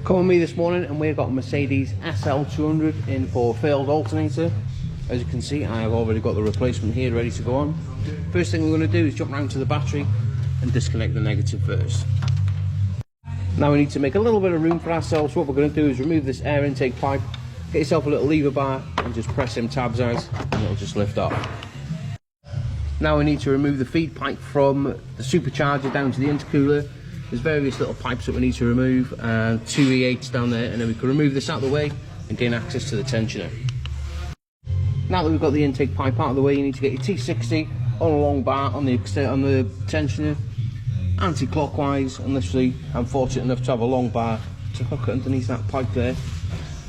Come with me this morning and we've got a Mercedes SL200 in for failed alternator. As you can see, I have already got the replacement here ready to go on. First thing we're going to do is jump round to the battery and disconnect the negative first. Now we need to make a little bit of room for ourselves. What we're going to do is remove this air intake pipe, get yourself a little lever bar and just press them tabs out and it'll just lift off. Now we need to remove the feed pipe from the supercharger down to the intercooler. There's various little pipes that we need to remove and 2 E8s down there, and then we can remove this out of the way and gain access to the tensioner. Now that we've got the intake pipe out of the way, you need to get your T60 on a long bar on the tensioner, anti-clockwise, and literally I'm fortunate enough to have a long bar to hook it underneath that pipe there,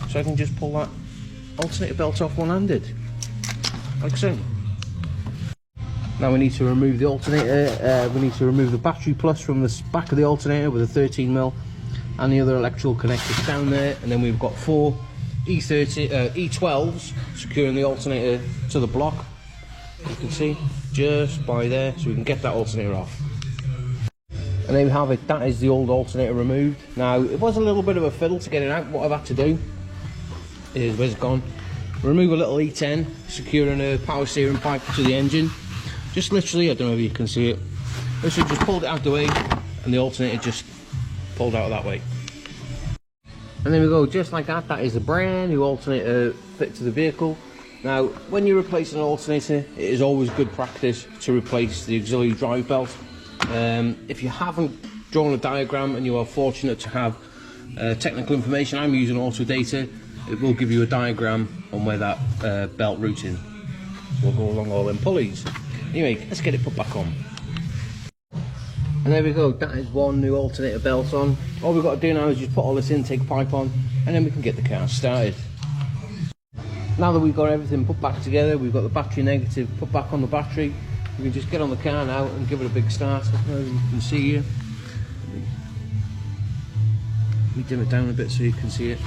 so I can just pull that alternator belt off one-handed, like so. Now we need to remove the alternator, we need to remove the battery plus from the back of the alternator with a 13mm and the other electrical connectors down there, and then we've got 4 E12s securing the alternator to the block, you can see, just by there, so we can get that alternator off. And there we have it, that is the old alternator removed. Now it was a little bit of a fiddle to get it out. What I've had to do is, where's it gone? Remove a little E10 securing a power steering pipe to the engine. Just literally, I don't know if you can see it, literally just pulled it out of the way and the alternator just pulled out of that way. And there we go, just like that, that is a brand new alternator fit to the vehicle. Now when you replace an alternator, it is always good practice to replace the auxiliary drive belt. If you haven't drawn a diagram and you are fortunate to have technical information, I'm using Autodata, it will give you a diagram on where that belt routes in. So we'll go along all them pulleys. Anyway, let's get it put back on. And there we go, that is one new alternator belt on. All we've got to do now is just put all this intake pipe on and then we can get the car started. Now that we've got everything put back together, we've got the battery negative put back on the battery, we can just get on the car now and give it a big start. As you can see here, let me dim it down a bit so you can see it.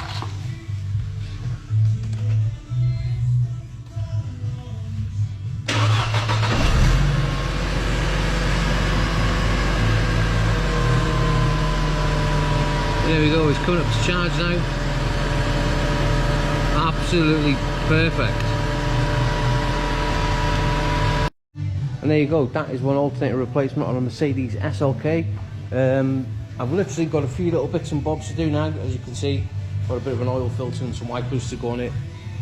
There we go, it's coming up to charge now. Absolutely perfect. And there you go, that is one alternator replacement on a Mercedes SLK. I've literally got a few little bits and bobs to do now, as you can see. Got a bit of an oil filter and some wipers to go on it.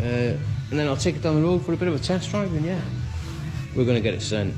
And then I'll take it down the road for a bit of a test drive, and yeah, we're going to get it sent.